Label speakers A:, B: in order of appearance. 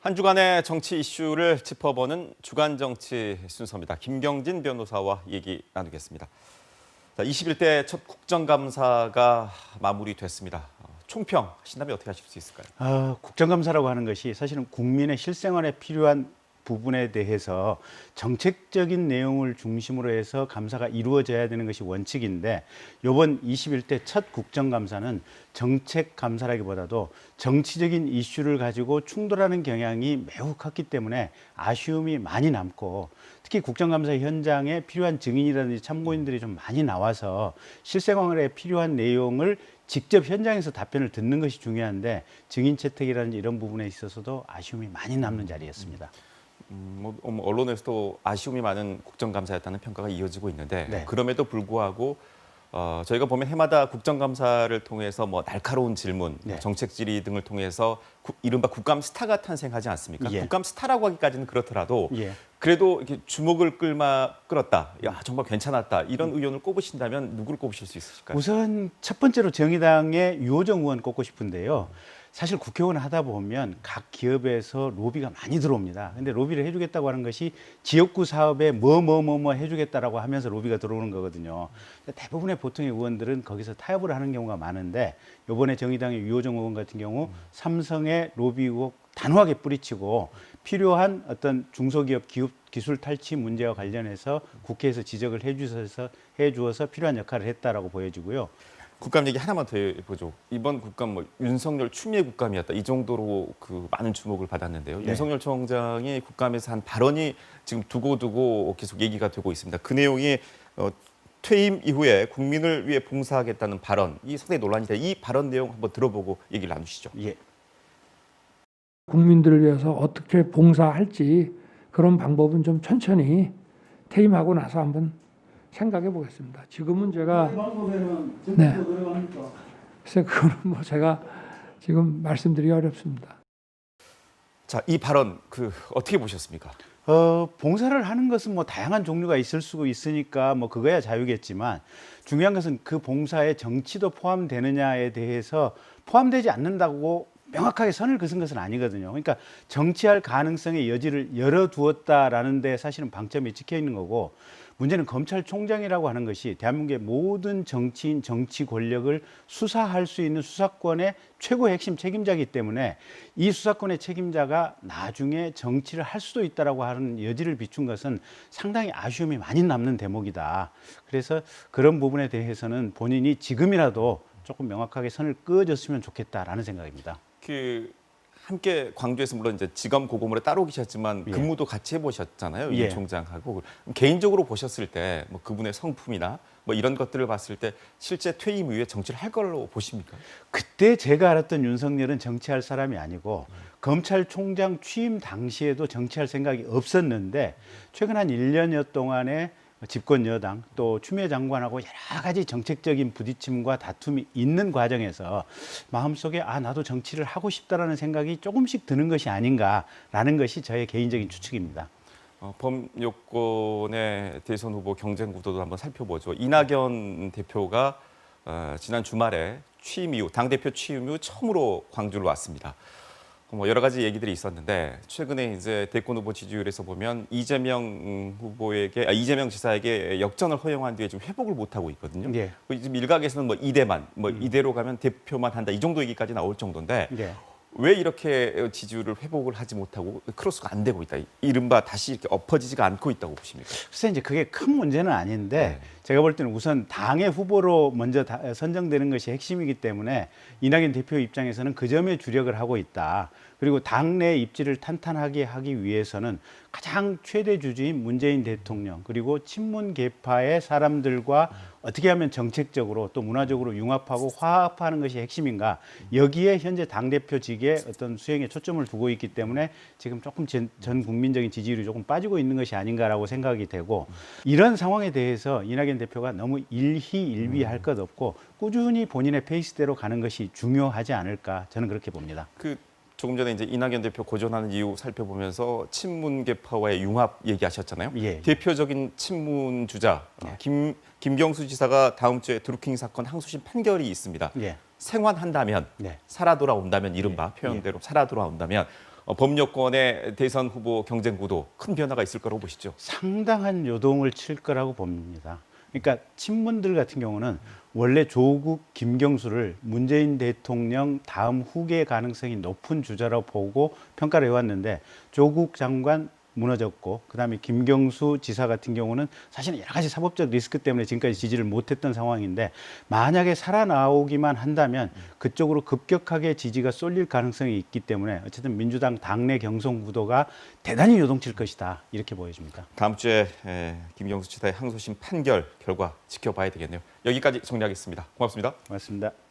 A: 한 주간의 정치 이슈를 짚어보는 주간 정치 순서입니다. 김경진 변호사와 얘기 나누겠습니다. 자, 21대 첫 국정감사가 마무리됐습니다. 총평 하신다면 어떻게 하실 수 있을까요?
B: 국정감사라고 하는 것이 사실은 국민의 실생활에 필요한 부분에 대해서 정책적인 내용을 중심으로 해서 감사가 이루어져야 되는 것이 원칙인데 이번 21대 첫 국정감사는 정책 감사라기보다도 정치적인 이슈를 가지고 충돌하는 경향이 매우 컸기 때문에 아쉬움이 많이 남고 특히 국정감사 현장에 필요한 증인이라든지 참고인들이 좀 많이 나와서 실생활에 필요한 내용을 직접 현장에서 답변을 듣는 것이 중요한데 증인 채택이라든지 이런 부분에 있어서도 아쉬움이 많이 남는 자리였습니다.
A: 언론에서도 아쉬움이 많은 국정감사였다는 평가가 이어지고 있는데
B: 네.
A: 그럼에도 불구하고 저희가 보면 해마다 국정감사를 통해서 뭐 날카로운 질문,
B: 네.
A: 정책 질의 등을 통해서 이른바 국감 스타가 탄생하지 않습니까?
B: 예.
A: 국감 스타라고 하기까지는 그렇더라도
B: 예.
A: 그래도 이렇게 주목을 끌었다. 야, 정말 괜찮았다. 이런 의원을 꼽으신다면 누구를 꼽으실 수 있으실까요?
B: 우선 첫 번째로 정의당의 유호정 의원 꼽고 싶은데요. 사실 국회의원 하다 보면 각 기업에서 로비가 많이 들어옵니다. 근데 로비를 해주겠다고 하는 것이 지역구 사업에 뭐 해주겠다라고 하면서 로비가 들어오는 거거든요. 대부분의 보통의 의원들은 거기서 타협을 하는 경우가 많은데 이번에 정의당의 유호정 의원 같은 경우 삼성의 로비 의혹 단호하게 뿌리치고 필요한 어떤 중소기업 기술 탈취 문제와 관련해서 국회에서 지적을 해주어서 필요한 역할을 했다라고 보여지고요.
A: 국감 얘기 하나만 더 해보죠. 이번 국감 뭐 윤석열 추미애 국감이었다. 이 정도로 그 많은 주목을 받았는데요.
B: 네.
A: 윤석열 총장이 국감에서 한 발언이 지금 두고두고 계속 얘기가 되고 있습니다. 그 내용이 퇴임 이후에 국민을 위해 봉사하겠다는 발언, 이 상당히 논란이 돼. 이 발언 내용 한번 들어보고 얘기를 나누시죠.
B: 예.
C: 국민들을 위해서 어떻게 봉사할지 그런 방법은 좀 천천히 퇴임하고 나서 한번 생각해 보겠습니다. 지금은 제가 네. 그래서 그거는 뭐 제가 지금 말씀드리기 어렵습니다.
A: 자, 이 발언 어떻게 보셨습니까?
B: 봉사를 하는 것은 뭐 다양한 종류가 있을 수 있으니까 뭐 그거야 자유겠지만 중요한 것은 그 봉사에 정치도 포함되느냐에 대해서 포함되지 않는다고 명확하게 선을 그은 것은 아니거든요. 그러니까 정치할 가능성의 여지를 열어두었다라는 데 사실은 방점이 찍혀 있는 거고 문제는 검찰총장이라고 하는 것이 대한민국의 모든 정치인, 정치 권력을 수사할 수 있는 수사권의 최고의 핵심 책임자이기 때문에 이 수사권의 책임자가 나중에 정치를 할 수도 있다라고 하는 여지를 비춘 것은 상당히 아쉬움이 많이 남는 대목이다. 그래서 그런 부분에 대해서는 본인이 지금이라도 조금 명확하게 선을 그어줬으면 좋겠다라는 생각입니다.
A: 함께 광주에서 물론 이제 지검 고검으로 따로 계셨지만
B: 예.
A: 근무도 같이 해보셨잖아요.
B: 예.
A: 윤 총장하고. 개인적으로 보셨을 때 뭐 그분의 성품이나 뭐 이런 것들을 봤을 때 실제 퇴임 이후에 정치를 할 걸로 보십니까?
B: 그때 제가 알았던 윤석열은 정치할 사람이 아니고 검찰총장 취임 당시에도 정치할 생각이 없었는데 최근 한 1년여 동안에 집권 여당 또 추미애 장관하고 여러 가지 정책적인 부딪힘과 다툼이 있는 과정에서 마음속에 나도 정치를 하고 싶다라는 생각이 조금씩 드는 것이 아닌가라는 것이 저의 개인적인 추측입니다.
A: 범여권의 대선 후보 경쟁 구도도 한번 살펴보죠. 이낙연 대표가 지난 주말에 취임 이후 당대표 취임 이후 처음으로 광주를 왔습니다. 뭐 여러 가지 얘기들이 있었는데 최근에 이제 대권 후보 지지율에서 보면 이재명 지사에게 역전을 허용한 뒤에 좀 회복을 못 하고 있거든요.
B: 예.
A: 지금 일각에서는 뭐 이대만, 이대로 가면 대표만 한다 이 정도 얘기까지 나올 정도인데
B: 예.
A: 왜 이렇게 지지율을 회복을 하지 못하고 크로스가 안 되고 있다. 이른바 다시 이렇게 엎어지지가 않고 있다고 보십니까?
B: 글쎄 이제 그게 큰 문제는 아닌데
A: 네.
B: 제가 볼 때는 우선 당의 후보로 먼저 선정되는 것이 핵심이기 때문에 이낙연 대표 입장에서는 그 점에 주력을 하고 있다. 그리고 당내 입지를 탄탄하게 하기 위해서는 가장 최대 주주인 문재인 대통령 그리고 친문 계파의 사람들과 어떻게 하면 정책적으로 또 문화적으로 융합하고 화합하는 것이 핵심인가. 여기에 현재 당대표직의 어떤 수행에 초점을 두고 있기 때문에 지금 조금 전 국민적인 지지율이 조금 빠지고 있는 것이 아닌가라고 생각이 되고 이런 상황에 대해서 이낙연 대표가 너무 일희일비할 것 없고 꾸준히 본인의 페이스대로 가는 것이 중요하지 않을까 저는 그렇게 봅니다.
A: 조금 전에 이제 이낙연 대표 고전하는 이유 살펴보면서 친문계파와의 융합 얘기하셨잖아요.
B: 예.
A: 대표적인 친문 주자 김경수 지사가 다음 주에 드루킹 사건 항소심 판결이 있습니다.
B: 예.
A: 생환한다면
B: 네.
A: 살아 돌아온다면 이른바
B: 예.
A: 표현대로 살아 돌아온다면 범여권의 대선 후보 경쟁 구도 큰 변화가 있을 거라고 보시죠?
B: 상당한 요동을 칠 거라고 봅니다. 그러니까 친문들 같은 경우는 원래 조국, 김경수를 문재인 대통령 다음 후계 가능성이 높은 주자라고 보고 평가를 해왔는데 조국 장관 무너졌고 그다음에 김경수 지사 같은 경우는 사실은 여러 가지 사법적 리스크 때문에 지금까지 지지를 못했던 상황인데 만약에 살아나오기만 한다면 그쪽으로 급격하게 지지가 쏠릴 가능성이 있기 때문에 어쨌든 민주당 당내 경선 구도가 대단히 요동칠 것이다 이렇게 보여집니다.
A: 다음 주에 김경수 지사의 항소심 판결 결과 지켜봐야 되겠네요. 여기까지 정리하겠습니다. 고맙습니다.
B: 고맙습니다.